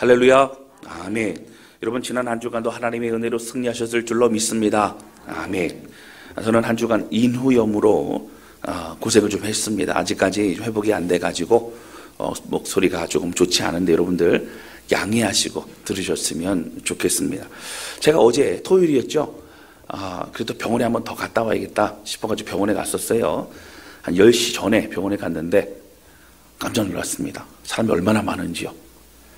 할렐루야. 아멘. 여러분 지난 한 주간도 하나님의 은혜로 승리하셨을 줄로 믿습니다. 아멘. 저는 한 주간 인후염으로 고생을 좀 했습니다. 아직까지 회복이 안 돼가지고 목소리가 조금 좋지 않은데 여러분들 양해하시고 들으셨으면 좋겠습니다. 제가 어제 토요일이었죠. 그래도 병원에 한번 더 갔다 와야겠다 싶어가지고 병원에 갔었어요. 한 10시 전에 병원에 갔는데 깜짝 놀랐습니다. 사람이 얼마나 많은지요.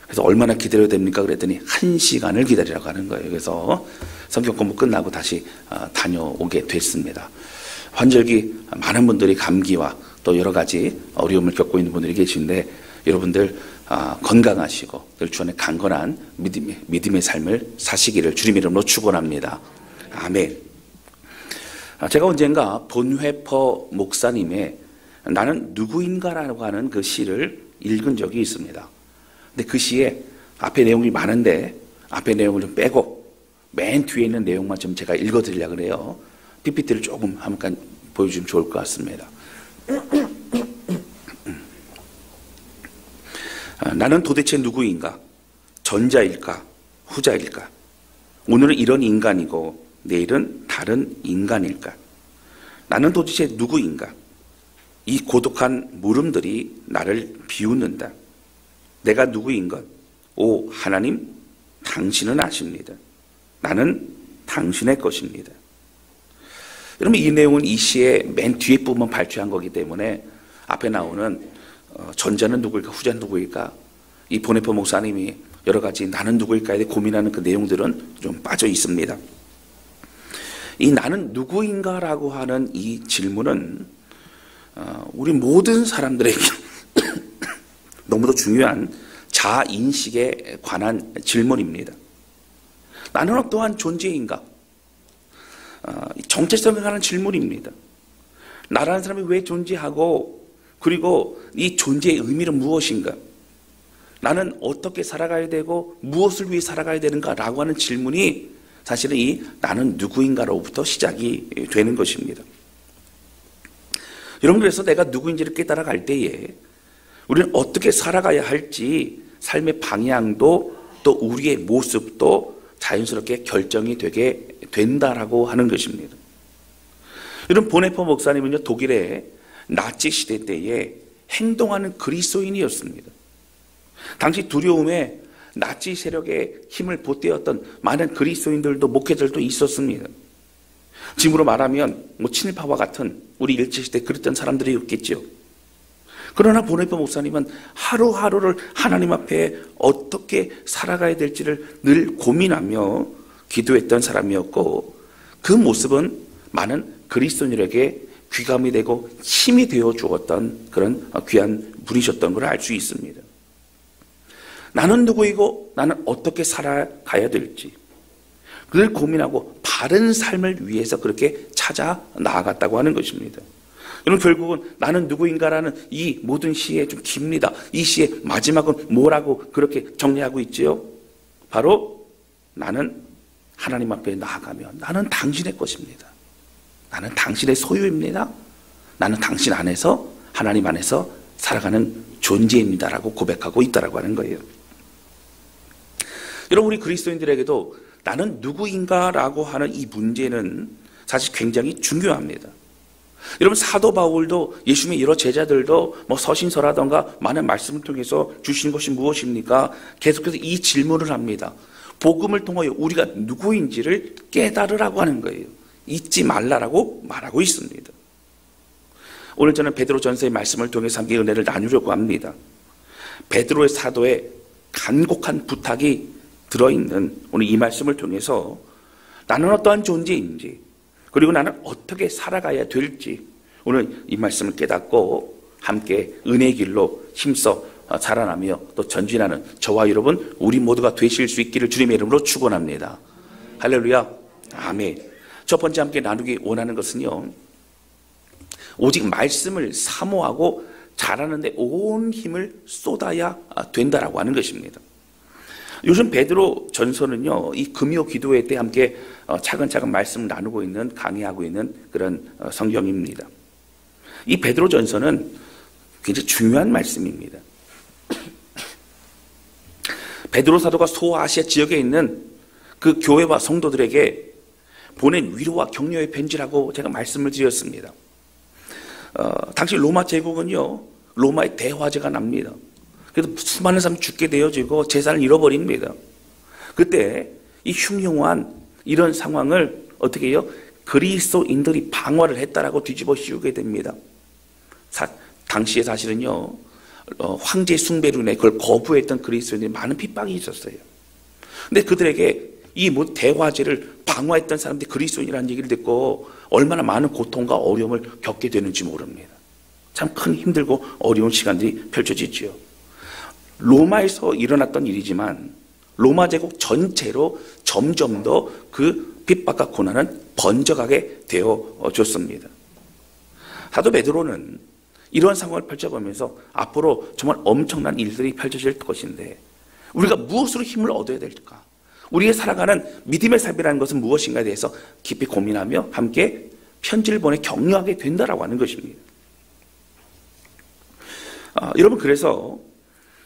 그래서 얼마나 기다려야 됩니까? 그랬더니 1시간을 기다리라고 하는 거예요. 그래서 성경 공부 끝나고 다시 다녀오게 됐습니다. 환절기 많은 분들이 감기와 또 여러 가지 어려움을 겪고 있는 분들이 계신데 여러분들 건강하시고 늘 주 안에 강건한 믿음의 삶을 사시기를 주님의 이름으로 축원합니다. 아멘. 제가 언젠가 본회퍼 목사님의 나는 누구인가라고 하는 그 시를 읽은 적이 있습니다. 근데 그 시에 앞에 내용이 많은데 앞에 내용을 좀 빼고 맨 뒤에 있는 내용만 좀 제가 읽어드리려고 그래요. PPT를 조금 한번 보여주면 좋을 것 같습니다. 나는 도대체 누구인가? 전자일까? 후자일까? 오늘은 이런 인간이고 내일은 다른 인간일까? 나는 도대체 누구인가? 이 고독한 물음들이 나를 비웃는다. 내가 누구인 것? 오 하나님, 당신은 아십니다. 나는 당신의 것입니다. 여러분 이 내용은 이 시의 맨 뒤에 부분 발췌한 거기 때문에 앞에 나오는 전자는 누구일까 후자는 누구일까 이 본회퍼 목사님이 여러 가지 나는 누구일까에 대해 고민하는 그 내용들은 좀 빠져 있습니다. 이 나는 누구인가라고 하는 이 질문은 우리 모든 사람들에게 너무도 중요한 자아인식에 관한 질문입니다. 나는 어떠한 존재인가? 정체성에 관한 질문입니다. 나라는 사람이 왜 존재하고 그리고 이 존재의 의미는 무엇인가? 나는 어떻게 살아가야 되고 무엇을 위해 살아가야 되는가라고 하는 질문이 사실은 이 나는 누구인가로부터 시작이 되는 것입니다. 여러분 그래서 내가 누구인지를 깨달아갈 때에 우리는 어떻게 살아가야 할지 삶의 방향도 또 우리의 모습도 자연스럽게 결정이 되게 된다라고 하는 것입니다. 여러분 본회퍼 목사님은요 독일의 나치 시대 때에 행동하는 그리스도인이었습니다. 당시 두려움에 나치 세력의 힘을 보태었던 많은 그리스도인들도 목회자들도 있었습니다. 지금으로 말하면 친일파와 같은 우리 일제시대 그랬던 사람들이 없겠죠. 그러나 본회퍼 목사님은 하루하루를 하나님 앞에 어떻게 살아가야 될지를 늘 고민하며 기도했던 사람이었고 그 모습은 많은 그리스도인들에게 귀감이 되고 힘이 되어 주었던 그런 귀한 분이셨던 걸 알 수 있습니다. 나는 누구이고 나는 어떻게 살아가야 될지 늘 고민하고 바른 삶을 위해서 그렇게 찾아 나아갔다고 하는 것입니다. 여러분 결국은 나는 누구인가라는 이 모든 시에 좀 깁니다. 이 시의 마지막은 뭐라고 그렇게 정리하고 있지요? 바로 나는 하나님 앞에 나아가며 나는 당신의 것입니다. 나는 당신의 소유입니다. 나는 당신 안에서 하나님 안에서 살아가는 존재입니다라고 고백하고 있다라고 하는 거예요. 여러분 우리 그리스도인들에게도 나는 누구인가라고 하는 이 문제는 사실 굉장히 중요합니다. 여러분 사도 바울도 예수님의 여러 제자들도 서신서라던가 많은 말씀을 통해서 주신 것이 무엇입니까? 계속해서 이 질문을 합니다. 복음을 통하여 우리가 누구인지를 깨달으라고 하는 거예요. 잊지 말라라고 말하고 있습니다. 오늘 저는 베드로전서의 말씀을 통해서 함께 은혜를 나누려고 합니다. 베드로의 사도의 간곡한 부탁이 들어있는 오늘 이 말씀을 통해서 나는 어떠한 존재인지 그리고 나는 어떻게 살아가야 될지 오늘 이 말씀을 깨닫고 함께 은혜의 길로 힘써 자라나며 또 전진하는 저와 여러분 우리 모두가 되실 수 있기를 주님의 이름으로 축원합니다. 할렐루야. 아멘. 첫 번째 함께 나누기 원하는 것은요. 오직 말씀을 사모하고 자라는 데 온 힘을 쏟아야 된다라고 하는 것입니다. 요즘 베드로 전서는요, 이 금요 기도회 때 함께 차근차근 말씀을 나누고 있는, 강의하고 있는 그런 성경입니다. 이 베드로 전서는 굉장히 중요한 말씀입니다. 베드로 사도가 소아시아 지역에 있는 그 교회와 성도들에게 보낸 위로와 격려의 편지라고 제가 말씀을 드렸습니다. 당시 로마 제국은요, 로마의 대화재가 납니다. 그래서 수많은 사람이 죽게 되어지고 재산을 잃어버립니다. 그때 이 흉흉한 이런 상황을 어떻게 해요? 그리스도인들이 방어를 했다라고 뒤집어 씌우게 됩니다. 당시에 사실은요, 황제 숭배로 인해 그걸 거부했던 그리스도인들이 많은 핍박이 있었어요. 근데 그들에게 이 뭐 대화제를 방어했던 사람들이 그리스도인이라는 얘기를 듣고 얼마나 많은 고통과 어려움을 겪게 되는지 모릅니다. 참 큰 힘들고 어려운 시간들이 펼쳐지지요. 로마에서 일어났던 일이지만 로마 제국 전체로 점점 더 그 핍박과 고난은 번져가게 되어졌습니다. 사도 베드로는 이런 상황을 펼쳐보면서 앞으로 정말 엄청난 일들이 펼쳐질 것인데 우리가 무엇으로 힘을 얻어야 될까? 우리의 살아가는 믿음의 삶이라는 것은 무엇인가에 대해서 깊이 고민하며 함께 편지를 보내 격려하게 된다라고 하는 것입니다. 여러분, 그래서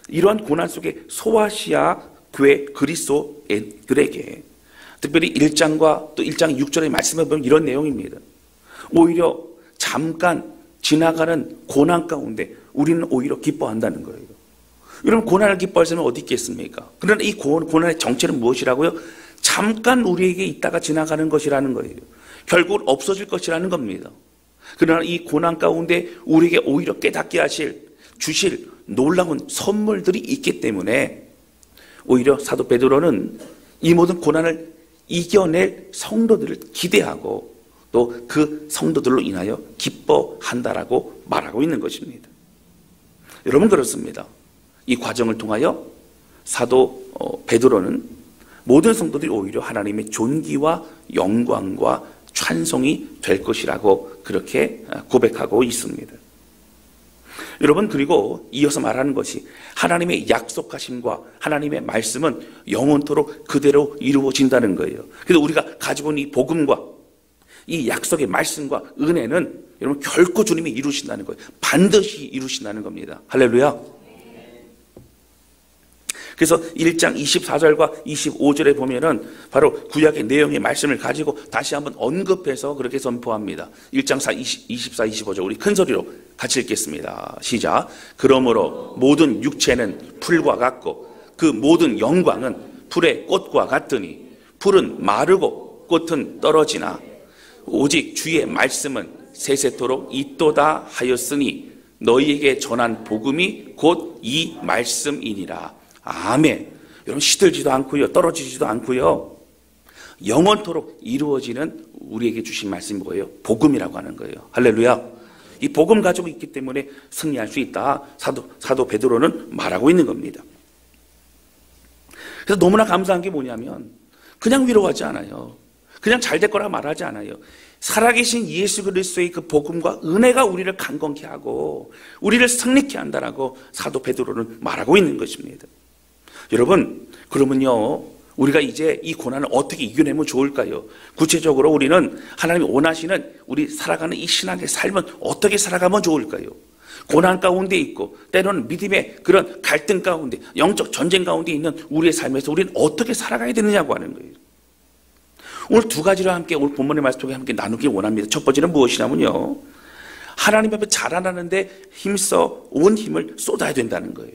이러한 고난 속에 소아시아 교회 그리스도인들에게 특별히 1장과 또 1장 6절의 말씀을 보면 이런 내용입니다. 오히려 잠깐 지나가는 고난 가운데 우리는 오히려 기뻐한다는 거예요. 여러분, 고난을 기뻐할 사람은 어디 있겠습니까? 그러나 이 고난의 정체는 무엇이라고요? 잠깐 우리에게 있다가 지나가는 것이라는 거예요. 결국 없어질 것이라는 겁니다. 그러나 이 고난 가운데 우리에게 오히려 깨닫게 주실 놀라운 선물들이 있기 때문에 오히려 사도 베드로는 이 모든 고난을 이겨낼 성도들을 기대하고 또 그 성도들로 인하여 기뻐한다라고 말하고 있는 것입니다. 여러분, 그렇습니다. 이 과정을 통하여 사도 베드로는 모든 성도들이 오히려 하나님의 존귀와 영광과 찬송이 될 것이라고 그렇게 고백하고 있습니다. 여러분, 그리고 이어서 말하는 것이 하나님의 약속하심과 하나님의 말씀은 영원토록 그대로 이루어진다는 거예요. 그래서 우리가 가지고 있는 이 복음과 이 약속의 말씀과 은혜는 여러분 결코 주님이 이루신다는 거예요. 반드시 이루신다는 겁니다. 할렐루야. 그래서 1장 24절과 25절에 보면은 바로 구약의 내용의 말씀을 가지고 다시 한번 언급해서 그렇게 선포합니다. 1장 24, 25절 우리 큰 소리로 같이 읽겠습니다. 시작. 그러므로 모든 육체는 풀과 같고 그 모든 영광은 풀의 꽃과 같으니 풀은 마르고 꽃은 떨어지나 오직 주의 말씀은 세세토록 있도다 하였으니 너희에게 전한 복음이 곧 이 말씀이니라. 아멘. 여러분, 시들지도 않고요, 떨어지지도 않고요, 영원토록 이루어지는 우리에게 주신 말씀이 뭐예요? 복음이라고 하는 거예요. 할렐루야. 이 복음 가지고 있기 때문에 승리할 수 있다. 사도 베드로는 말하고 있는 겁니다. 그래서 너무나 감사한 게 뭐냐면 그냥 위로하지 않아요. 그냥 잘 될 거라 말하지 않아요. 살아계신 예수 그리스도의 그 복음과 은혜가 우리를 강건케 하고 우리를 승리케 한다라고 사도 베드로는 말하고 있는 것입니다. 여러분, 그러면요, 우리가 이제 이 고난을 어떻게 이겨내면 좋을까요? 구체적으로 우리는 하나님이 원하시는 우리 살아가는 이 신앙의 삶은 어떻게 살아가면 좋을까요? 고난 가운데 있고 때로는 믿음의 그런 갈등 가운데, 영적 전쟁 가운데 있는 우리의 삶에서 우리는 어떻게 살아가야 되느냐고 하는 거예요. 오늘 두 가지로 함께 오늘 본문의 말씀 속에 함께 나누기 원합니다. 첫 번째는 무엇이냐면요, 하나님 앞에 자라나는데 힘써 온 힘을 쏟아야 된다는 거예요.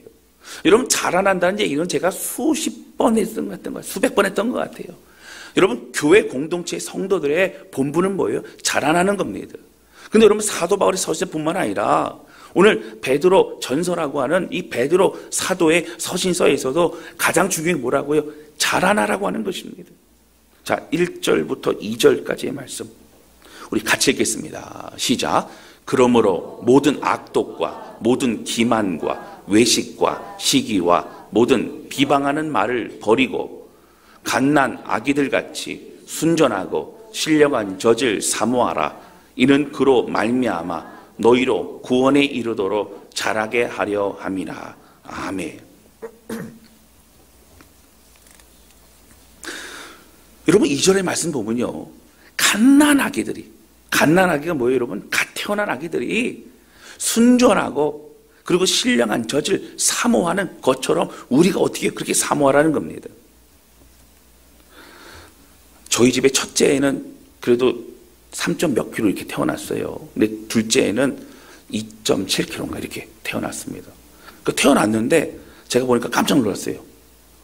여러분, 자라난다는 얘기는 제가 수십 번 했던 것 같은 거예요. 수백 번 했던 것 같아요. 여러분, 교회 공동체 성도들의 본분은 뭐예요? 자라나는 겁니다. 근데 여러분, 사도 바울의 서신뿐만 아니라 오늘 베드로 전서라고 하는 이 베드로 사도의 서신서에서도 가장 중요한 게 뭐라고요? 자라나라고 하는 것입니다. 자, 1절부터 2절까지의 말씀 우리 같이 읽겠습니다. 시작. 그러므로 모든 악독과 모든 기만과 외식과 시기와 모든 비방하는 말을 버리고 갓난 아기들 같이 순전하고 신령한 젖을 사모하라. 이는 그로 말미암아 너희로 구원에 이르도록 자라게 하려 함이라. 아멘. 여러분, 2절의 말씀 보면요, 갓난아기가 뭐예요? 여러분, 갓 태어난 아기들이 순전하고 그리고 신령한 젖을 사모하는 것처럼 우리가 어떻게 그렇게 사모하라는 겁니다. 저희 집에 첫째는 그래도 3점 몇 킬로 이렇게 태어났어요. 근데 둘째는 2.7kg인가 이렇게 태어났습니다. 태어났는데 제가 보니까 깜짝 놀랐어요.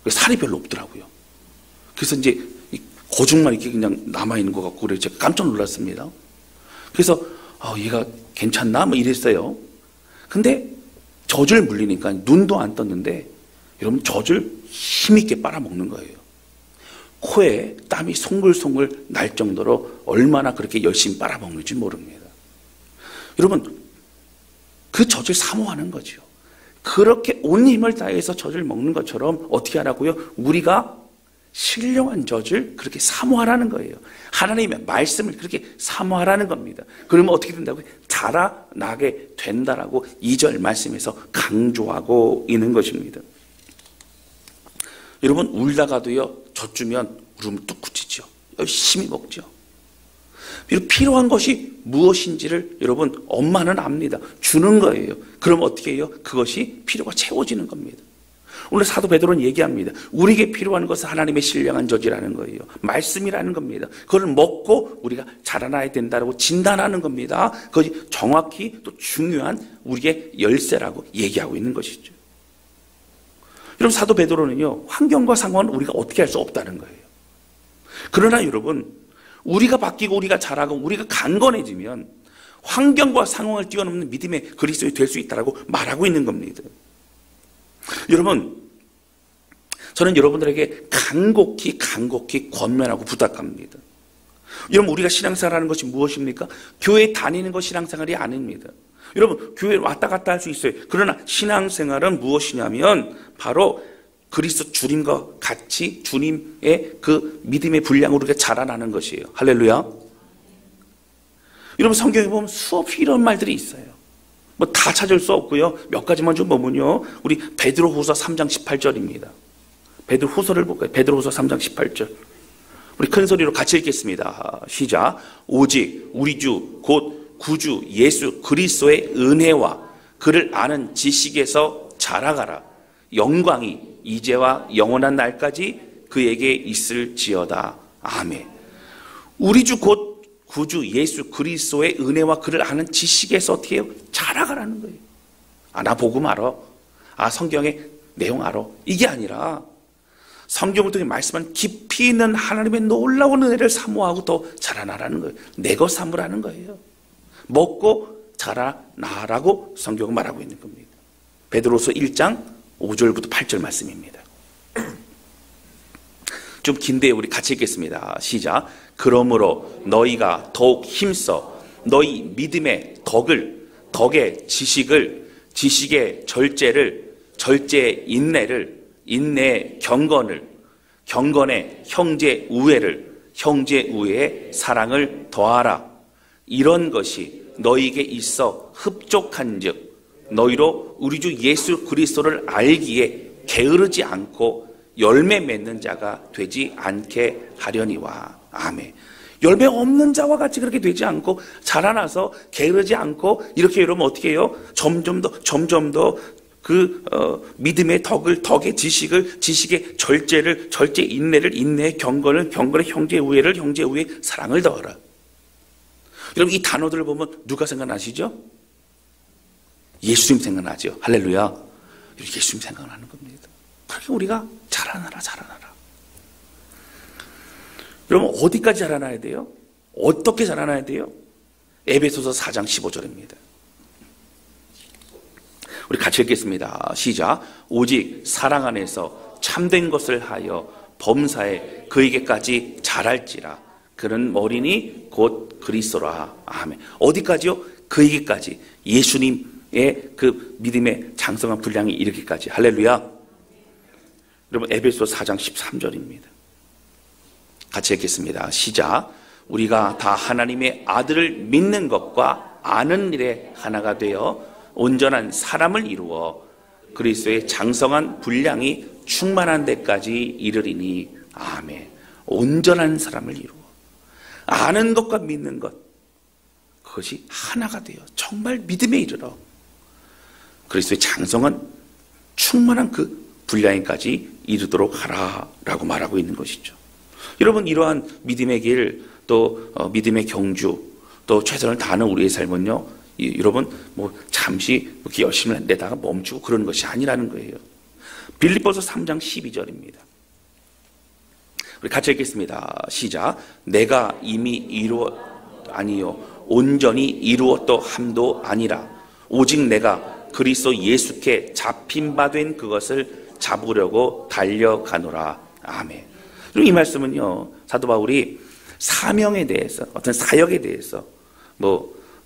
살이 별로 없더라고요. 그래서 이제 고중만 이렇게 그냥 남아있는 것 같고 그래서 제가 깜짝 놀랐습니다. 그래서 얘가 괜찮나? 뭐 이랬어요. 근데 젖을 물리니까 눈도 안 떴는데 여러분 젖을 힘있게 빨아먹는 거예요. 코에 땀이 송글송글 날 정도로 얼마나 그렇게 열심히 빨아먹는지 모릅니다. 여러분 그 젖을 사모하는 거죠. 그렇게 온 힘을 다해서 젖을 먹는 것처럼 어떻게 하라고요? 우리가 신령한 젖을 그렇게 사모하라는 거예요. 하나님의 말씀을 그렇게 사모하라는 겁니다. 그러면 어떻게 된다고요? 자라나게 된다라고 2절 말씀에서 강조하고 있는 것입니다. 여러분 울다가도요 젖 주면 울음을 뚝 그치죠. 열심히 먹죠. 그리고 필요한 것이 무엇인지를 여러분 엄마는 압니다. 주는 거예요. 그럼 어떻게 해요? 그것이 필요가 채워지는 겁니다. 오늘 사도 베드로는 얘기합니다. 우리에게 필요한 것은 하나님의 신령한 젖이라는 거예요. 말씀이라는 겁니다. 그걸 먹고 우리가 자라나야 된다고 진단하는 겁니다. 그것이 정확히 또 중요한 우리의 열쇠라고 얘기하고 있는 것이죠. 여러분 사도 베드로는요 환경과 상황은 우리가 어떻게 할 수 없다는 거예요. 그러나 여러분 우리가 바뀌고 우리가 자라고 우리가 강건해지면 환경과 상황을 뛰어넘는 믿음의 그리스도인이 될 수 있다고 말하고 있는 겁니다. 여러분 저는 여러분들에게 간곡히 권면하고 부탁합니다. 여러분 우리가 신앙생활하는 것이 무엇입니까? 교회 다니는 것 신앙생활이 아닙니다. 여러분 교회 왔다 갔다 할 수 있어요. 그러나 신앙생활은 무엇이냐면 바로 그리스도 주님과 같이 주님의 그 믿음의 분량으로 우리가 자라나는 것이에요. 할렐루야. 여러분 성경에 보면 수없이 이런 말들이 있어요. 뭐 다 찾을 수 없고요. 몇 가지만 좀 보면요. 우리 베드로후서 3장 18절입니다. 베드로후서를 볼까요? 베드로후서 3장 18절. 우리 큰 소리로 같이 읽겠습니다. 시작. 오직 우리 주 곧 구주 예수 그리스도의 은혜와 그를 아는 지식에서 자라가라. 영광이 이제와 영원한 날까지 그에게 있을지어다. 아멘. 우리 주 곧 구주 예수 그리스도의 은혜와 그를 아는 지식에서 어떻게 해요? 자라가라는 거예요. 나 복음 알아. 성경의 내용 알아. 이게 아니라 성경을 통해 말씀한 깊이 있는 하나님의 놀라운 은혜를 사모하고 더 자라나라는 거예요. 내 것 삼으라는 거예요. 먹고 자라나라고 성경은 말하고 있는 겁니다. 베드로서 1장 5절부터 8절 말씀입니다. 좀 긴데 우리 같이 읽겠습니다. 시작. 그러므로 너희가 더욱 힘써 너희 믿음의 덕의 지식을, 지식의 절제를, 절제의 인내를, 인내의 경건을, 경건의 형제 우애를, 형제 우애의 사랑을 더하라. 이런 것이 너희에게 있어 흡족한즉 너희로 우리 주 예수 그리스도를 알기에 게으르지 않고 열매 맺는 자가 되지 않게 하려니와. 아멘. 열매 없는 자와 같이 그렇게 되지 않고 자라나서 게으르지 않고 이렇게 이러면 어떻게 해요? 점점 더 믿음의 덕의 지식을, 지식의 절제를, 절제 인내를, 인내의 경건을, 경건의 형제 우애를, 형제 우애의 사랑을 더하라. 여러분 이 단어들을 보면 누가 생각나시죠? 예수님 생각나죠. 할렐루야. 예수님 생각나는 겁니다. 그렇게 우리가 자라나라. 여러분 어디까지 자라나야 돼요? 어떻게 자라나야 돼요? 에베소서 4장 15절입니다. 우리 같이 읽겠습니다. 시작. 오직 사랑 안에서 참된 것을 하여 범사에 그에게까지 자랄지라. 그는 머리니 곧 그리스도라. 아멘. 어디까지요? 그에게까지. 예수님의 그 믿음의 장성한 분량이 이르기까지. 할렐루야. 여러분 에베소 4장 13절입니다. 같이 읽겠습니다. 시작. 우리가 다 하나님의 아들을 믿는 것과 아는 일에 하나가 되어 온전한 사람을 이루어 그리스도의 장성한 분량이 충만한 데까지 이르리니. 아멘. 온전한 사람을 이루어 아는 것과 믿는 것, 그것이 하나가 되어 정말 믿음에 이르러 그리스도의 장성은 충만한 그 분량에까지 이르도록 하라라고 말하고 있는 것이죠. 여러분, 이러한 믿음의 길, 또 믿음의 경주, 또 최선을 다하는 우리의 삶은요, 여러분 뭐 잠시 이렇게 열심히 내다가 멈추고 그러는 것이 아니라는 거예요. 빌립보서 3장 12절입니다. 우리 같이 읽겠습니다. 시작. 내가 이미 이루어 아니요 온전히 이루었도 함도 아니라 오직 내가 그리스도 예수께 잡힌 바 된 그것을 잡으려고 달려가노라. 아멘. 그리고 이 말씀은요, 사도 바울이 사명에 대해서, 어떤 사역에 대해서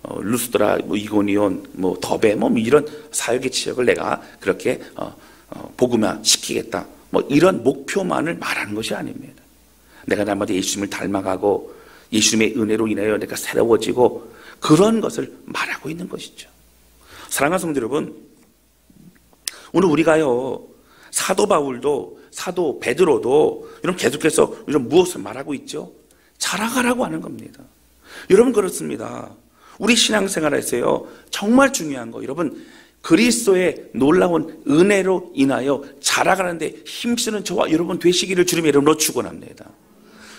루스드라, 이고니온, 더베, 이런 사역의 지역을 내가 그렇게 복음화 시키겠다, 이런 목표만을 말하는 것이 아닙니다. 내가 날마다 예수님을 닮아가고 예수님의 은혜로 인하여 내가 새로워지고 그런 것을 말하고 있는 것이죠. 사랑하는 성도 여러분, 오늘 우리가요, 사도 바울도 사도 베드로도 여러분 계속해서 이런 무엇을 말하고 있죠? 자라가라고 하는 겁니다. 여러분, 그렇습니다. 우리 신앙생활에서요, 정말 중요한 거, 여러분, 그리스도의 놀라운 은혜로 인하여 자라가는데 힘쓰는 저와 여러분 되시기를 주님의 이름으로 축원합니다.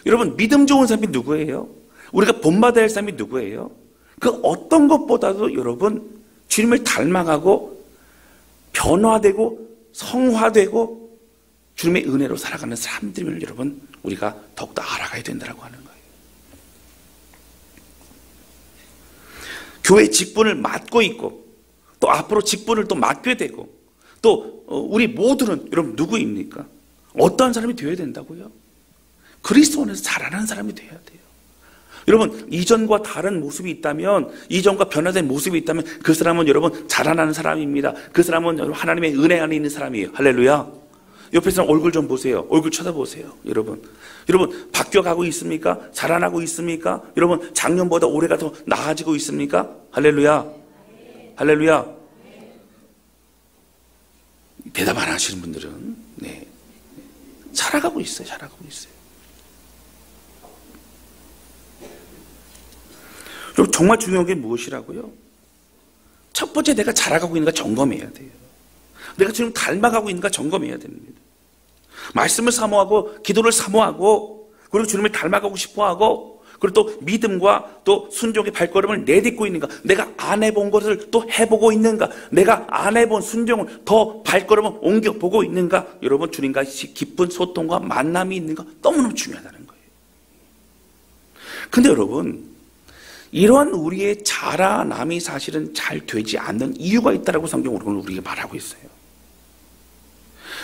여러분, 믿음 좋은 사람이 누구예요? 우리가 본받아야 할 사람이 누구예요? 그 어떤 것보다도 여러분 주님을 닮아가고 변화되고 성화되고 주님의 은혜로 살아가는 사람들을 여러분 우리가 더욱더 알아가야 된다고 하는 거예요. 교회 직분을 맡고 있고 또 앞으로 직분을 또 맡게 되고 또 우리 모두는 여러분 누구입니까? 어떠한 사람이 되어야 된다고요? 그리스도 안에서 자라는 사람이 되어야 돼요. 여러분, 이전과 다른 모습이 있다면, 이전과 변화된 모습이 있다면 그 사람은 여러분 자라나는 사람입니다. 그 사람은 여러분 하나님의 은혜 안에 있는 사람이에요. 할렐루야. 옆에 사람 얼굴 좀 보세요. 얼굴 쳐다보세요. 여러분 바뀌어가고 있습니까? 자라나고 있습니까? 여러분 작년보다 올해가 더 나아지고 있습니까? 할렐루야. 할렐루야. 대답 안 하시는 분들은 자라가고 있어요. 자라가고 있어요. 정말 중요한 게 무엇이라고요? 첫 번째, 내가 자라가고 있는가 점검해야 돼요. 내가 지금 닮아가고 있는가 점검해야 됩니다. 말씀을 사모하고 기도를 사모하고 그리고 주님을 닮아가고 싶어하고 그리고 또 믿음과 또 순종의 발걸음을 내딛고 있는가, 내가 안 해본 것을 또 해보고 있는가, 내가 안 해본 순종을 더 발걸음을 옮겨보고 있는가, 여러분 주님과 깊은 소통과 만남이 있는가 너무너무 중요하다는 거예요. 근데 여러분, 이러한 우리의 자라남이 사실은 잘 되지 않는 이유가 있다라고 성경은 우리에게 말하고 있어요.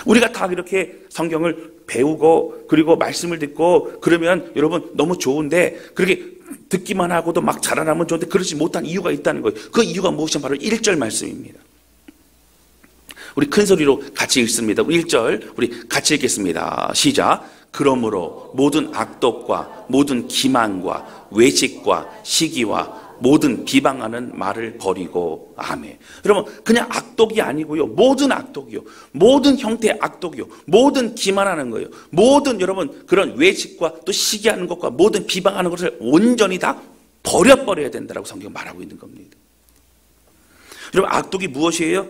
우리가 다 이렇게 성경을 배우고 그리고 말씀을 듣고 그러면 여러분 너무 좋은데 그렇게 듣기만 하고도 막 자라나면 좋은데 그렇지 못한 이유가 있다는 거예요. 그 이유가 무엇이냐, 바로 1절 말씀입니다. 우리 큰 소리로 같이 읽습니다. 1절 우리 같이 읽겠습니다. 시작. 그러므로 모든 악독과 모든 기만과 외식과 시기와 모든 비방하는 말을 버리고. 아멘. 여러분, 그냥 악독이 아니고요, 모든 악독이요, 모든 형태의 악독이요, 모든 기만하는 거예요, 모든 여러분 그런 외식과 또 시기하는 것과 모든 비방하는 것을 온전히 다 버려버려야 된다고 성경 말하고 있는 겁니다. 여러분, 악독이 무엇이에요?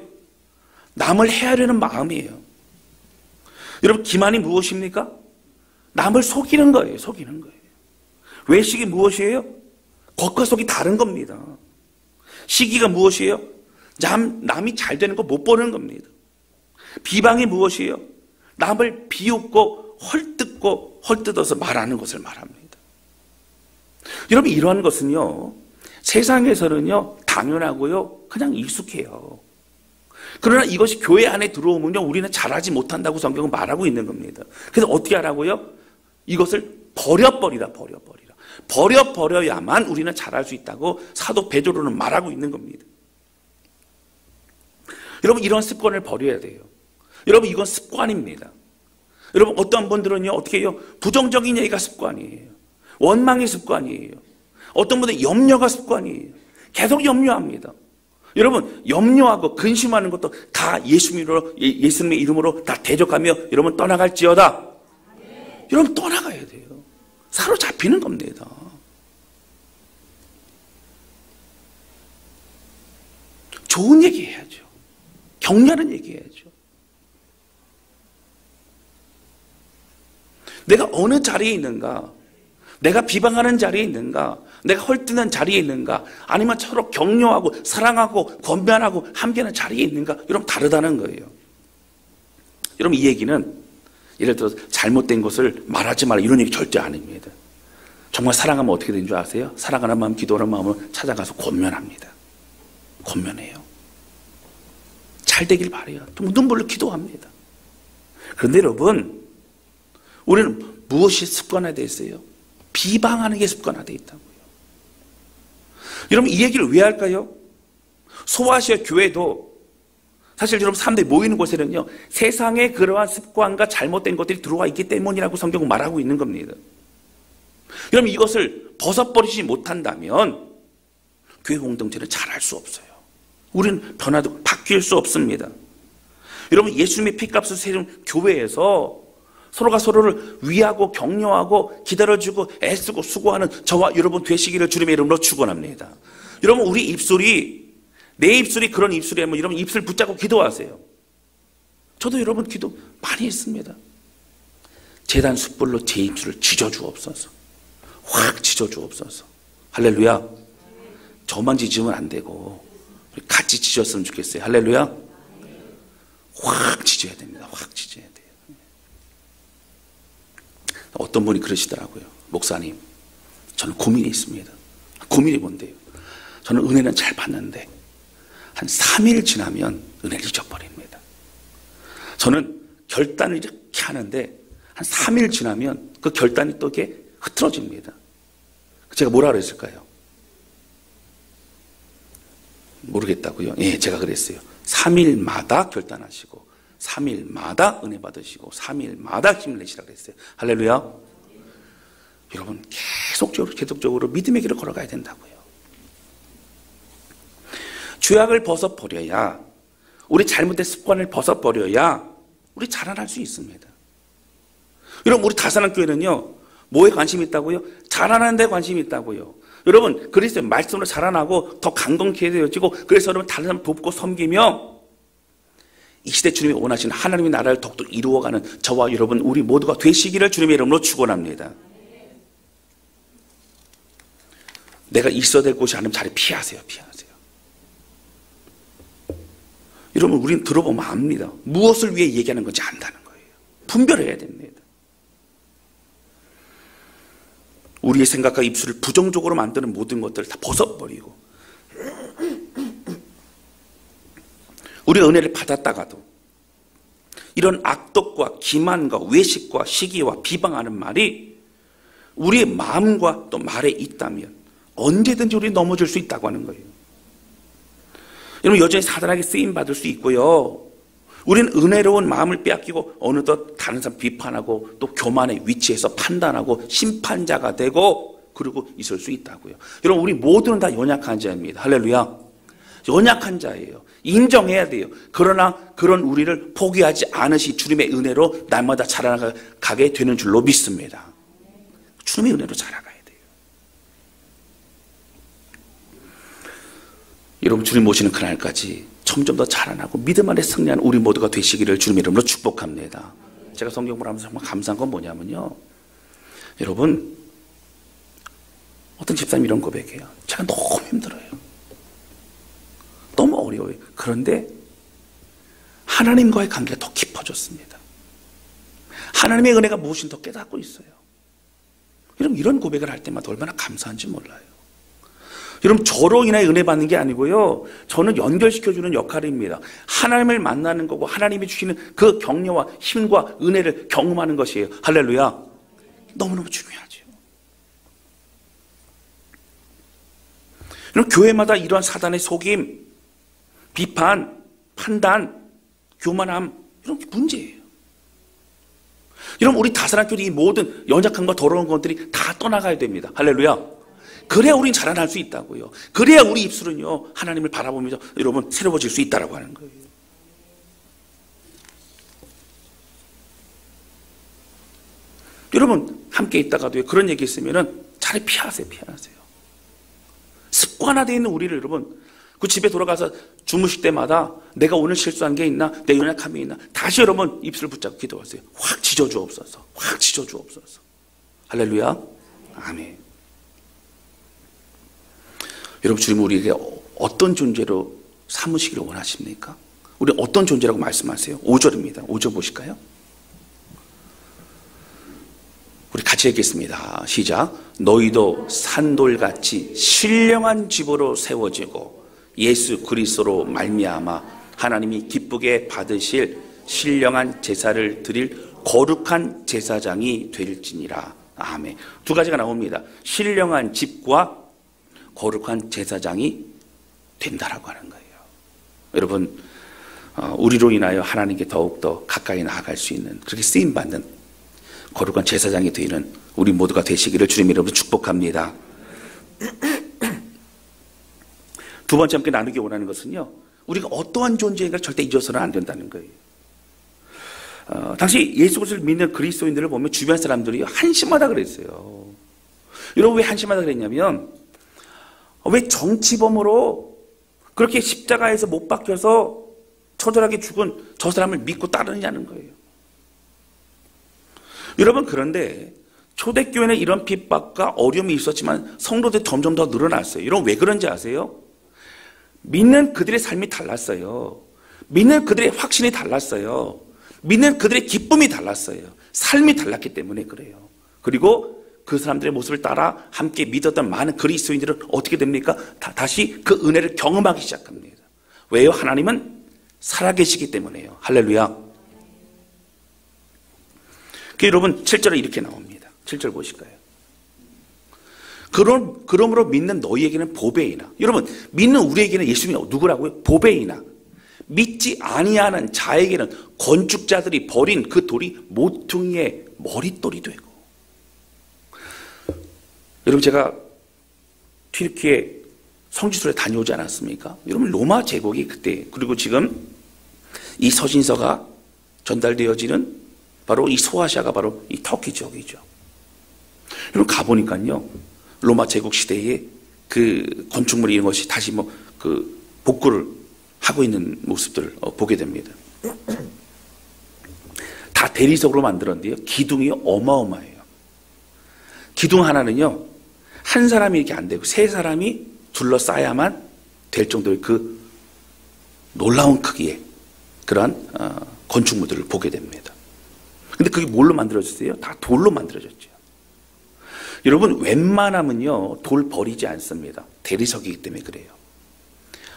남을 헤아리는 마음이에요. 여러분, 기만이 무엇입니까? 남을 속이는 거예요. 속이는 거예요. 외식이 무엇이에요? 겉과 속이 다른 겁니다. 시기가 무엇이에요? 남이 잘 되는 거 못 보는 겁니다. 비방이 무엇이에요? 남을 비웃고 헐뜯어서 말하는 것을 말합니다. 여러분, 이러한 것은요, 세상에서는요 당연하고요 그냥 익숙해요. 그러나 이것이 교회 안에 들어오면요 우리는 잘하지 못한다고 성경은 말하고 있는 겁니다. 그래서 어떻게 하라고요? 이것을 버려야만 우리는 잘할 수 있다고 사도 베드로는 말하고 있는 겁니다. 여러분, 이런 습관을 버려야 돼요. 여러분, 이건 습관입니다. 여러분, 어떤 분들은요 어떻게 해요? 부정적인 얘기가 습관이에요. 원망이 습관이에요. 어떤 분들은 염려가 습관이에요. 계속 염려합니다. 여러분, 염려하고 근심하는 것도 다 예수님의 이름으로 다 대적하며 여러분 떠나갈지어다. 여러분, 떠나가야 돼요. 사로잡히는 겁니다. 좋은 얘기 해야죠. 격려하는 얘기해야죠. 내가 어느 자리에 있는가? 내가 비방하는 자리에 있는가? 내가 헐뜯는 자리에 있는가? 아니면 서로 격려하고 사랑하고 권면하고 함께하는 자리에 있는가? 여러분 다르다는 거예요. 여러분 이 얘기는 예를 들어서 잘못된 것을 말하지 말라 이런 얘기 절대 아닙니다. 정말 사랑하면 어떻게 되는 줄 아세요? 사랑하는 마음, 기도하는 마음을 찾아가서 권면합니다. 권면해요. 잘 되길 바라요. 눈물로 기도합니다. 그런데 여러분 우리는 무엇이 습관화되어 있어요? 비방하는 게 습관화되어 있다고요. 여러분 이 얘기를 왜 할까요? 소아시아 교회도 사실 여러분 사람들이 모이는 곳에는요 세상에 그러한 습관과 잘못된 것들이 들어와 있기 때문이라고 성경은 말하고 있는 겁니다. 여러분 이것을 벗어버리지 못한다면 교회 공동체는 잘할 수 없어요. 우리는 변화도 바뀔 수 없습니다. 여러분 예수님의 피값을 세운 교회에서 서로가 서로를 위하고 격려하고 기다려주고 애쓰고 수고하는 저와 여러분 되시기를 주님의 이름으로 축원합니다. 여러분 우리 입술이 내 입술이 그런 입술이라면 여러분 입술 붙잡고 기도하세요. 저도 여러분 기도 많이 했습니다. 제단 숯불로 제 입술을 지져주옵소서. 확 지져주옵소서. 할렐루야. 저만 지지면 안 되고 같이 지졌으면 좋겠어요. 할렐루야. 확 지져야 됩니다. 확 지져야 돼요. 어떤 분이 그러시더라고요. 목사님, 저는 고민이 있습니다. 고민이 뭔데요? 저는 은혜는 잘 받는데 한 3일 지나면 은혜를 잊어버립니다. 저는 결단을 이렇게 하는데 한 3일 지나면 그 결단이 또 이게 흐트러집니다. 제가 뭐라 그랬을까요? 모르겠다고요? 예, 제가 그랬어요. 3일마다 결단하시고 3일마다 은혜 받으시고 3일마다 힘을 내시라고 했어요. 할렐루야. 여러분 계속적으로 믿음의 길을 걸어가야 된다고요. 죄악을 벗어버려야 우리 잘못된 습관을 벗어버려야 우리 자라날 수 있습니다. 여러분 우리 다산한 교회는요 뭐에 관심이 있다고요? 자라나는 데 관심이 있다고요. 여러분 그리스도의 말씀으로 자라나고 더 강건케 되어지고 그래서 여러분 다른 사람 돕고 섬기며 이 시대 주님이 원하시는 하나님의 나라를 더욱더 이루어가는 저와 여러분 우리 모두가 되시기를 주님의 이름으로 축원합니다. 내가 있어야 될 곳이 아니면 자리 피하세요. 여러분 우리는 들어보면 압니다. 무엇을 위해 얘기하는 건지 안다는 거예요. 분별해야 됩니다. 우리의 생각과 입술을 부정적으로 만드는 모든 것들을 다 벗어버리고 우리 은혜를 받았다가도 이런 악독과 기만과 외식과 시기와 비방하는 말이 우리의 마음과 또 말에 있다면 언제든지 우리 넘어질 수 있다고 하는 거예요. 여러분 여전히 사단에게 쓰임받을 수 있고요. 우리는 은혜로운 마음을 빼앗기고 어느덧 다른 사람 비판하고 또 교만의 위치에서 판단하고 심판자가 되고 그러고 있을 수 있다고요. 여러분 우리 모두는 다 연약한 자입니다. 할렐루야. 연약한 자예요. 인정해야 돼요. 그러나 그런 우리를 포기하지 않으시 주님의 은혜로 날마다 자라나가게 되는 줄로 믿습니다. 주님의 은혜로 자라가야 돼요. 여러분 주님 모시는 그날까지 점점 더 자라나고 믿음 안에 승리하는 우리 모두가 되시기를 주님의 이름으로 축복합니다. 제가 성경을 하면서 정말 감사한 건 뭐냐면요. 여러분 어떤 집사님이 이런 고백해요. 제가 너무 힘들어요. 너무 어려워요. 그런데 하나님과의 관계가 더 깊어졌습니다. 하나님의 은혜가 무엇인지 더 깨닫고 있어요. 여러분 이런 고백을 할 때마다 얼마나 감사한지 몰라요. 여러분 저로 인해 은혜 받는 게 아니고요. 저는 연결시켜주는 역할입니다. 하나님을 만나는 거고 하나님이 주시는 그 격려와 힘과 은혜를 경험하는 것이에요. 할렐루야. 너무너무 중요하죠. 여러분 교회마다 이러한 사단의 속임, 비판, 판단, 교만함 이런 게 문제예요. 여러분 우리 다산한 교회 이 모든 연약함과 더러운 것들이 다 떠나가야 됩니다. 할렐루야. 그래야 우린 자라날 수 있다고요. 그래야 우리 입술은요 하나님을 바라보면서 여러분 새로워질 수 있다라고 하는 거예요. 여러분 함께 있다가도 그런 얘기 있으면은 차라리 피하세요. 습관화되어 있는 우리를 여러분 그 집에 돌아가서 주무실 때마다 내가 오늘 실수한 게 있나? 내 연약함이 있나? 다시 여러분 입술을 붙잡고 기도하세요. 확 찢어주옵소서. 확 찢어주옵소서. 할렐루야. 아멘. 여러분, 주님은 우리에게 어떤 존재로 삼으시기를 원하십니까? 우리 어떤 존재라고 말씀하세요? 5절입니다. 5절 보실까요? 우리 같이 읽겠습니다. 시작. 너희도 산돌같이 신령한 집으로 세워지고 예수 그리스도로 말미암아 하나님이 기쁘게 받으실 신령한 제사를 드릴 거룩한 제사장이 될지니라. 아멘. 두 가지가 나옵니다. 신령한 집과 거룩한 제사장이 된다라고 하는 거예요. 여러분, 우리로 인하여 하나님께 더욱더 가까이 나아갈 수 있는, 그렇게 쓰임받는 거룩한 제사장이 되는 우리 모두가 되시기를 주님 이름으로 축복합니다. 두 번째 함께 나누기 원하는 것은요, 우리가 어떠한 존재인가 절대 잊어서는 안 된다는 거예요. 당시 예수 그리스도를 믿는 그리스도인들을 보면 주변 사람들이 한심하다 그랬어요. 여러분, 왜 한심하다 그랬냐면, 왜 정치범으로 그렇게 십자가에서 못 박혀서 처절하게 죽은 저 사람을 믿고 따르느냐는 거예요. 여러분, 그런데 초대교회는 이런 핍박과 어려움이 있었지만 성도들이 점점 더 늘어났어요. 여러분, 왜 그런지 아세요? 믿는 그들의 삶이 달랐어요. 믿는 그들의 확신이 달랐어요. 믿는 그들의 기쁨이 달랐어요. 삶이 달랐기 때문에 그래요. 그리고 그 사람들의 모습을 따라 함께 믿었던 많은 그리스도인들은 어떻게 됩니까? 다시 그 은혜를 경험하기 시작합니다. 왜요? 하나님은 살아계시기 때문에요. 할렐루야. 여러분, 7절에 이렇게 나옵니다. 7절 보실까요? 그러므로 믿는 너희에게는 보배이나. 여러분, 믿는 우리에게는 예수님이 누구라고요? 보배이나. 믿지 아니하는 자에게는 건축자들이 버린 그 돌이 모퉁이의 머릿돌이 되고. 여러분, 제가 튀르키예 성지순례 다녀오지 않았습니까? 여러분, 로마 제국이 그때, 그리고 지금 이 서신서가 전달되어지는 바로 이 소아시아가 바로 이 터키 지역이죠. 여러분, 가보니까요, 로마 제국 시대에 그 건축물 이런 것이 다시 그 복구를 하고 있는 모습들을 보게 됩니다. 다 대리석으로 만들었는데요, 기둥이 어마어마해요. 기둥 하나는요, 한 사람이 이렇게 안 되고 세 사람이 둘러싸야만 될 정도의 그 놀라운 크기의 그러한 건축물들을 보게 됩니다. 근데 그게 뭘로 만들어졌어요? 다 돌로 만들어졌죠. 여러분, 웬만하면요, 돌 버리지 않습니다. 대리석이기 때문에 그래요.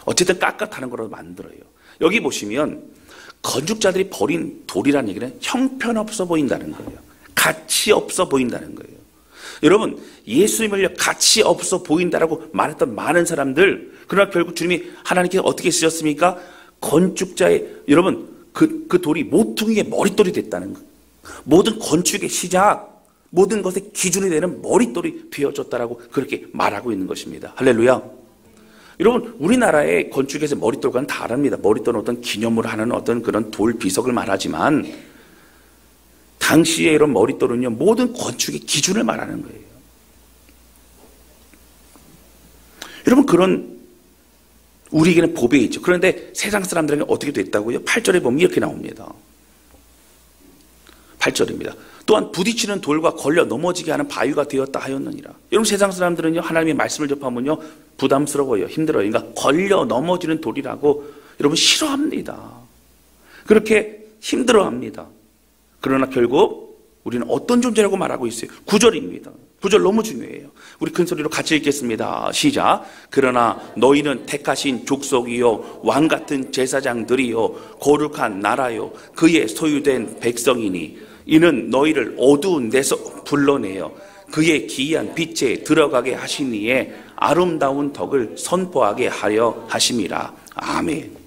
어쨌든 깎아타는 거라도 만들어요. 여기 보시면 건축자들이 버린 돌이라는 얘기는 형편없어 보인다는 거예요. 가치 없어 보인다는 거예요. 여러분, 예수님을 가치 없어 보인다라고 말했던 많은 사람들, 그러나 결국 주님이 하나님께서 어떻게 쓰셨습니까? 건축자의, 여러분, 그 돌이 모퉁이의 머릿돌이 됐다는 거예요. 모든 건축의 시작, 모든 것의 기준이 되는 머릿돌이 되어졌다라고 그렇게 말하고 있는 것입니다. 할렐루야. 여러분, 우리나라의 건축에서 머릿돌과는 다릅니다. 머릿돌은 어떤 기념으로 하는 어떤 그런 돌 비석을 말하지만, 당시에 이런 머릿돌은요, 모든 건축의 기준을 말하는 거예요. 여러분, 그런 우리에게는 보배 있죠. 그런데 세상 사람들에게 어떻게 됐다고요? 8절에 보면 이렇게 나옵니다. 8절입니다. 또한 부딪히는 돌과 걸려 넘어지게 하는 바위가 되었다 하였느니라. 여러분, 세상 사람들은요, 하나님의 말씀을 접하면요, 부담스러워요. 힘들어요. 그러니까 걸려 넘어지는 돌이라고 여러분 싫어합니다. 그렇게 힘들어합니다. 그러나 결국 우리는 어떤 존재라고 말하고 있어요? 9절입니다. 9절 너무 중요해요. 우리 큰 소리로 같이 읽겠습니다. 시작. 그러나 너희는 택하신 족속이요 왕같은 제사장들이요 거룩한 나라요 그의 소유된 백성이니 이는 너희를 어두운 데서 불러내어 그의 기이한 빛에 들어가게 하시니에 아름다운 덕을 선포하게 하려 하심이라. 아멘.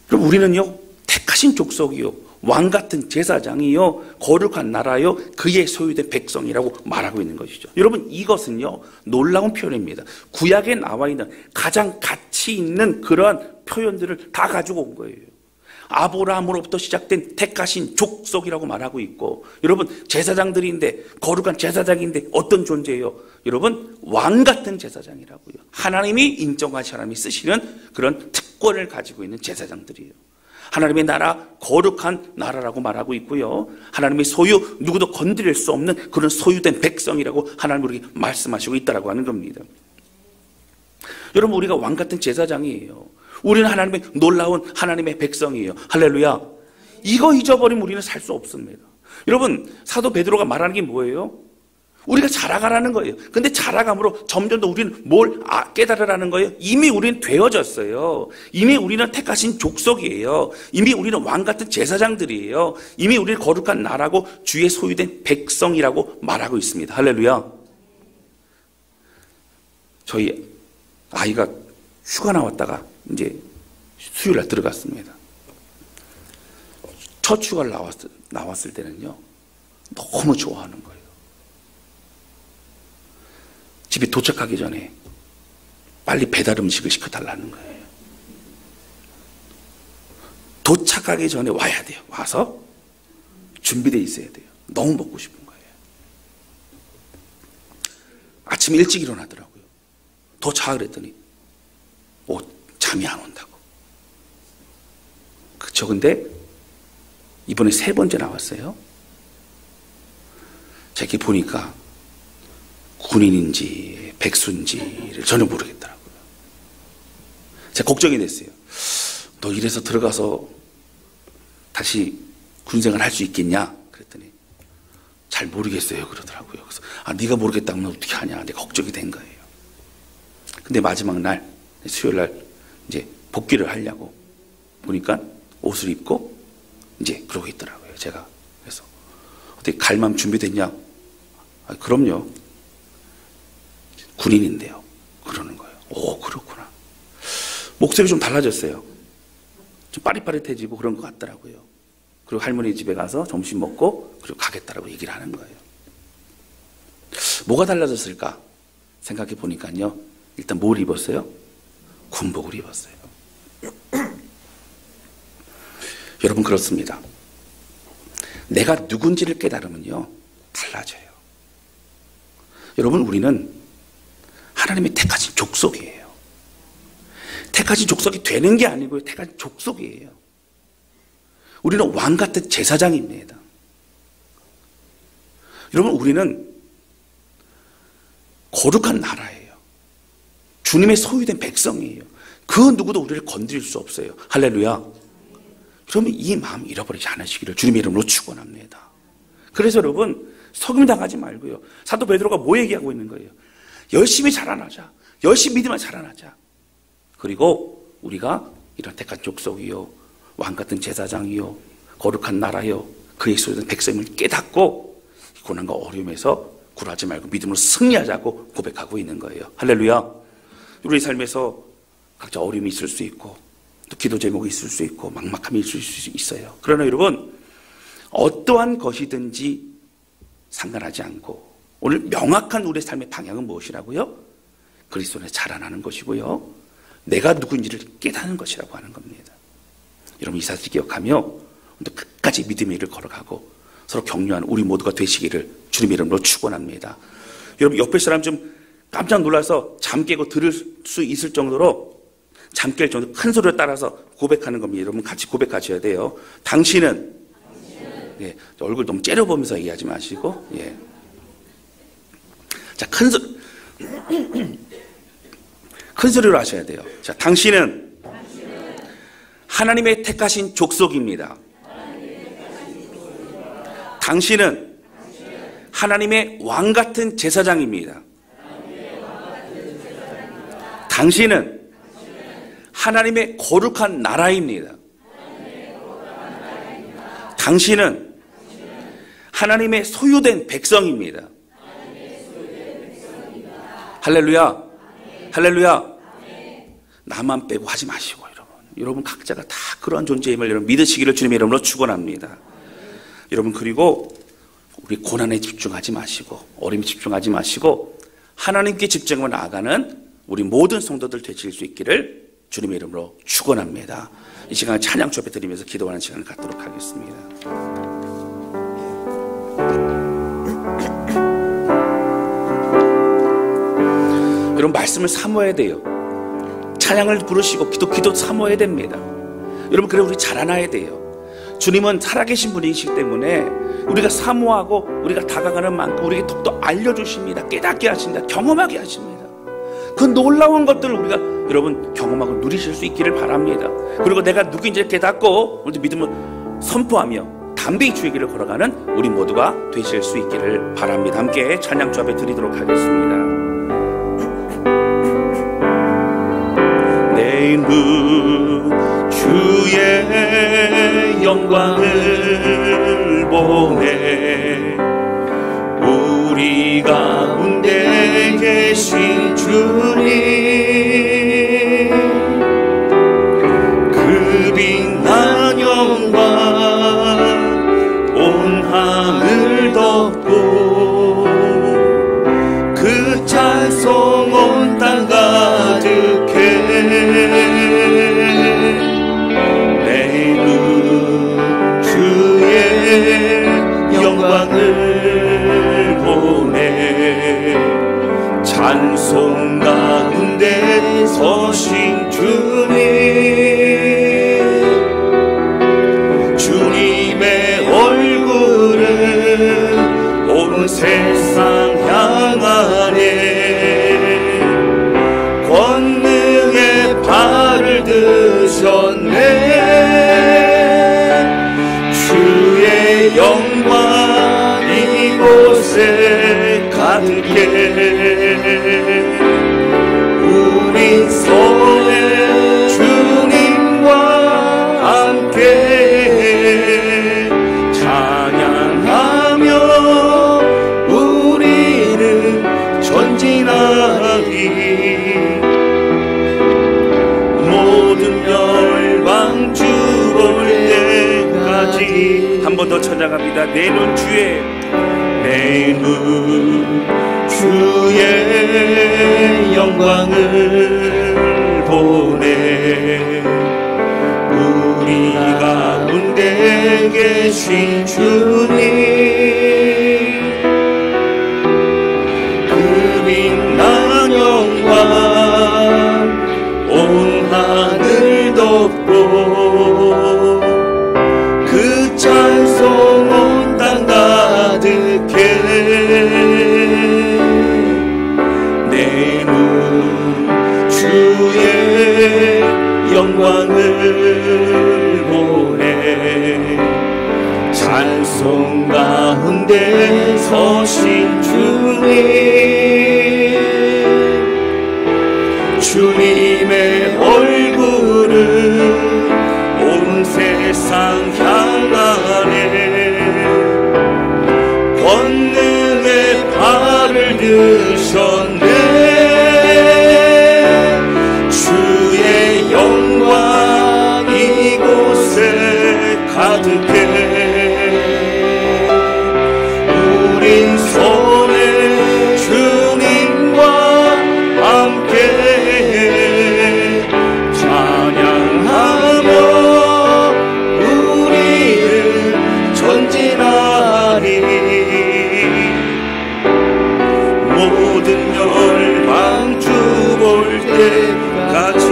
그럼 우리는요, 택하신 족속이요 왕같은 제사장이요 거룩한 나라요 그의 소유된 백성이라고 말하고 있는 것이죠. 여러분, 이것은요 놀라운 표현입니다. 구약에 나와 있는 가장 가치 있는 그러한 표현들을 다 가지고 온 거예요. 아브라함으로부터 시작된 택하신 족속이라고 말하고 있고, 여러분 제사장들인데, 거룩한 제사장인데 어떤 존재예요? 여러분 왕 같은 제사장이라고요. 하나님이 인정하신, 하나님이 쓰시는 그런 특권을 가지고 있는 제사장들이에요. 하나님의 나라, 거룩한 나라라고 말하고 있고요. 하나님의 소유, 누구도 건드릴 수 없는 그런 소유된 백성이라고 하나님 우리에게 말씀하시고 있다라고 하는 겁니다. 여러분, 우리가 왕 같은 제사장이에요. 우리는 하나님의 놀라운 하나님의 백성이에요. 할렐루야. 이거 잊어버리면 우리는 살 수 없습니다. 여러분, 사도 베드로가 말하는 게 뭐예요? 우리가 자라가라는 거예요. 근데 자라감으로 점점 더 우리는 뭘 깨달으라는 거예요? 이미 우리는 되어졌어요. 이미 우리는 택하신 족속이에요. 이미 우리는 왕 같은 제사장들이에요. 이미 우리는 거룩한 나라고 주의 소유된 백성이라고 말하고 있습니다. 할렐루야. 저희 아이가 휴가 나왔다가 이제 수요일날 들어갔습니다. 첫 휴가를 나왔을 때는요, 너무 좋아하는 거예요. 집에 도착하기 전에 빨리 배달 음식을 시켜달라는 거예요. 도착하기 전에 와야 돼요. 와서 준비되어 있어야 돼요. 너무 먹고 싶은 거예요. 아침 일찍 일어나더라고요. 더 자 그랬더니 잠이 안 온다고. 그쵸? 근데 이번에 3번째 나왔어요. 제가 이렇게 보니까 군인인지 백수인지를 전혀 모르겠더라고요. 제가 걱정이 됐어요. 너 이래서 들어가서 다시 군생활 할 수 있겠냐? 그랬더니 잘 모르겠어요 그러더라고요. 그래서 네가 모르겠다면 어떻게 하냐? 내가 걱정이 된 거예요. 근데 마지막 날 수요일 날 이제 복귀를 하려고 보니까 옷을 입고 이제 그러고 있더라고요. 제가 그래서 어떻게 갈 마음 준비됐냐? 그럼요. 군인인데요. 그러는 거예요. 오, 그렇구나. 목소리 좀 달라졌어요. 좀 빠릿빠릿해지고 그런 것 같더라고요. 그리고 할머니 집에 가서 점심 먹고 그리고 가겠다라고 얘기를 하는 거예요. 뭐가 달라졌을까 생각해 보니까요. 일단 뭘 입었어요? 군복을 입었어요. 여러분, 그렇습니다. 내가 누군지를 깨달으면요, 달라져요. 여러분, 우리는 하나님이 택하신 족속이에요. 택하신 족속이 되는 게 아니고요, 택하신 족속이에요. 우리는 왕 같은 제사장입니다. 여러분, 우리는 거룩한 나라예요. 주님의 소유된 백성이에요. 그 누구도 우리를 건드릴 수 없어요. 할렐루야. 그러면 이 마음 잃어버리지 않으시기를 주님의 이름으로 축원합니다. 그래서 여러분, 속임 당하지 말고요. 사도 베드로가 뭐 얘기하고 있는 거예요? 열심히 자라나자. 열심히 믿으면 자라나자. 그리고 우리가 이런 택한 족속이요, 왕 같은 제사장이요, 거룩한 나라요, 그의 소유된 백성을 깨닫고 고난과 어려움에서 굴하지 말고 믿음으로 승리하자고 고백하고 있는 거예요. 할렐루야. 우리 삶에서 각자 어려움이 있을 수 있고 또 기도 제목이 있을 수 있고 막막함이 있을 수 있어요. 그러나 여러분, 어떠한 것이든지 상관하지 않고 오늘 명확한 우리의 삶의 방향은 무엇이라고요? 그리스도 안에 자라나는 것이고요, 내가 누구인지를 깨닫는 것이라고 하는 겁니다. 여러분, 이 사실 기억하며 오늘 끝까지 믿음의 일을 걸어가고 서로 격려하는 우리 모두가 되시기를 주님의 이름으로 축원합니다. 여러분, 옆에 사람 좀 깜짝 놀라서 잠 깨고 들을 수 있을 정도로, 잠 깰 정도로 큰 소리를 따라서 고백하는 겁니다. 여러분, 같이 고백하셔야 돼요. 당신은, 예, 얼굴 너무 째려보면서 얘기하지 마시고, 예. 자, 큰 소리로 하셔야 돼요. 자, 당신은 하나님의 택하신 족속입니다. 당신은 하나님의 왕 같은 제사장입니다. 당신은 하나님의 거룩한 나라입니다. 당신은 하나님의 소유된 백성입니다. 할렐루야. 할렐루야. 나만 빼고 하지 마시고, 여러분 각자가 다 그러한 존재임을 여러분 믿으시기를 주님의 이름으로 축원합니다. 여러분, 그리고 우리 고난에 집중하지 마시고 어려움에 집중하지 마시고 하나님께 집중하며 나아가는 우리 모든 성도들 되실 수 있기를 주님의 이름으로 축원합니다. 이 시간에 찬양 주 앞에 드리면서 기도하는 시간을 갖도록 하겠습니다. 여러분, 말씀을 사모해야 돼요. 찬양을 부르시고 기도 사모해야 됩니다. 여러분, 그래 우리 자라나야 돼요. 주님은 살아계신 분이시기 때문에 우리가 사모하고 우리가 다가가는 만큼 우리에게 더욱더 알려주십니다. 깨닫게 하십니다. 경험하게 하십니다. 그 놀라운 것들을 우리가 여러분 경험하고 누리실 수 있기를 바랍니다. 그리고 내가 누구인지 깨닫고 우리 믿음을 선포하며 담대히 주의 길을 걸어가는 우리 모두가 되실 수 있기를 바랍니다. 함께 찬양 주 앞에 드리도록 하겠습니다. 내 눈 주의 영광을 보네. 우리 가운데 계신 주님, 그 빛난 영광 온 하늘 덮고 그 찬송 온 땅 가득해. 내 눈 주의 영광을 보네. 찬송 가운데 서신 주님, 주님의 얼굴은 온 세상 향하네. 권능의 발을 드셨네. 주의 영광 이곳에 가득해. 우리 손에 주님과 함께 찬양하며 우리는 전진하리. 모든 열방 주 볼 때까지. 한 번 더 찬양합니다. 내 눈 주의, 내 눈 주의 영광을 보네. 우리 가운데 계신 주님, 그 빛난 영광 온 하늘 덮고 그 찬송 온 땅 가득해. 내 눈 주의 영광을 보네. 찬송 가운데 서신 주님, 주님의 얼굴은 온 세상 향하네. 권능의 발을 드셨네. 주의 영광 이곳에 가득해. 우린 손에 주님과 함께 찬양하며 우리는 전진하리. 모든 열방 주 볼 때까지.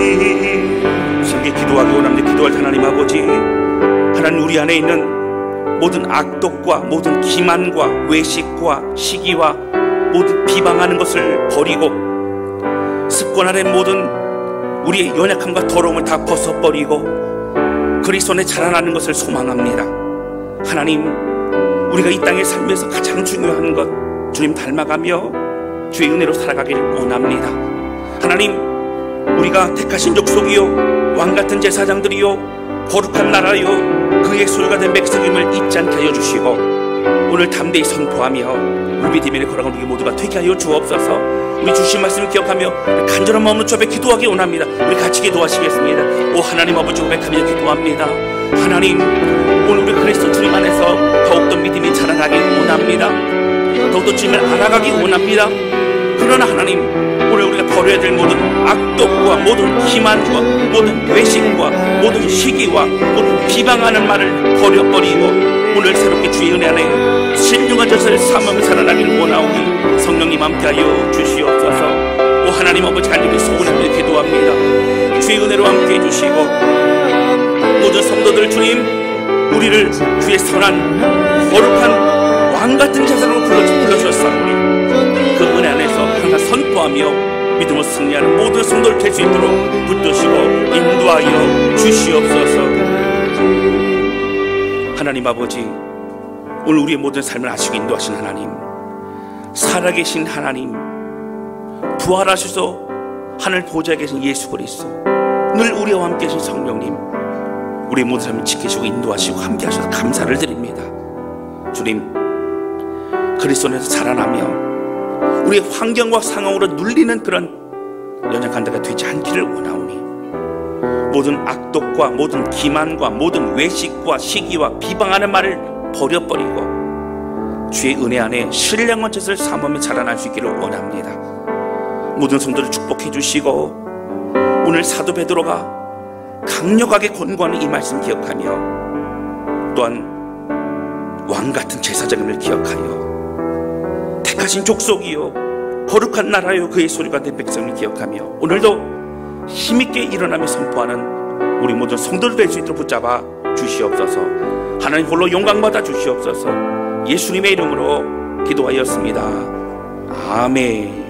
성게 기도하기 원합니다. 기도할 하나님 아버지, 하나님 우리 안에 있는 모든 악독과 모든 기만과 외식과 시기와 모든 비방하는 것을 버리고 습관 안에 모든 우리의 연약함과 더러움을 다 벗어버리고 그리스도 안에 자라나는 것을 소망합니다. 하나님, 우리가 이 땅에 살면서 가장 중요한 것 주님 닮아가며 주의 은혜로 살아가기를 원합니다. 하나님, 우리가 택하신 족속이요 왕같은 제사장들이요 거룩한 나라요 그의 소유가 된 백성임을 잊지 않게 하여 주시고 오늘 담대히 선포하며 우리 믿음의 걸어가는 우리 모두가 되게 하여 주옵소서. 우리 주신 말씀을 기억하며 간절한 마음으로 주 앞에 기도하기 원합니다. 우리 같이 기도하시겠습니다. 오 하나님 아버지, 고백하며 기도합니다. 하나님, 오늘 우리 그리스도 주님 안에서 더욱더 믿음이 자라나기 원합니다. 더욱더 주님을 알아가기 원합니다. 그러나 하나님, 오늘 우리가 버려야 될 모든 악독과 모든 기만과 모든 외식과 모든 시기와 모든 비방하는 말을 버려버리고 오늘 새롭게 주의 은혜 안에 신령한 젖을 삼으며 살아나기를 원하오니 성령님 함께하여 주시옵소서. 오 하나님 아버지, 하나님의 소원을 기도합니다. 주의 은혜로 함께해 주시고 모든 성도들 주님, 우리를 주의 선한 거룩한 왕같은 제사로 불러주셨사오니 그 은혜 안에서 항상 선포하며 믿음으로 승리하는 모든 성도를 될 수 있도록 붙드시고 인도하여 주시옵소서. 하나님 아버지, 오늘 우리의 모든 삶을 아시고 인도하신 하나님, 살아계신 하나님, 부활하셔서 하늘 보좌에 계신 예수 그리스도, 늘 우리와 함께 계신 성령님, 우리의 모든 삶을 지키시고 인도하시고 함께 하셔서 감사를 드립니다. 주님, 그리스도 안에서 자라나며 우리의 환경과 상황으로 눌리는 그런 연약한 데가 되지 않기를 원하오니 모든 악독과 모든 기만과 모든 외식과 시기와 비방하는 말을 버려버리고 주의 은혜 안에 신령한 젖을 삼으며 자라날 수 있기를 원합니다. 모든 성도를 축복해 주시고 오늘 사도 베드로가 강력하게 권고하는 이 말씀 기억하며 또한 왕같은 제사장임을 기억하여 택하신 족속이요 거룩한 나라요 그의 소리가 된 백성을 기억하며 오늘도 힘있게 일어나며 선포하는 우리 모든 성도들 될 수 있도록 붙잡아 주시옵소서. 하나님 홀로 영광받아 주시옵소서. 예수님의 이름으로 기도하였습니다. 아멘.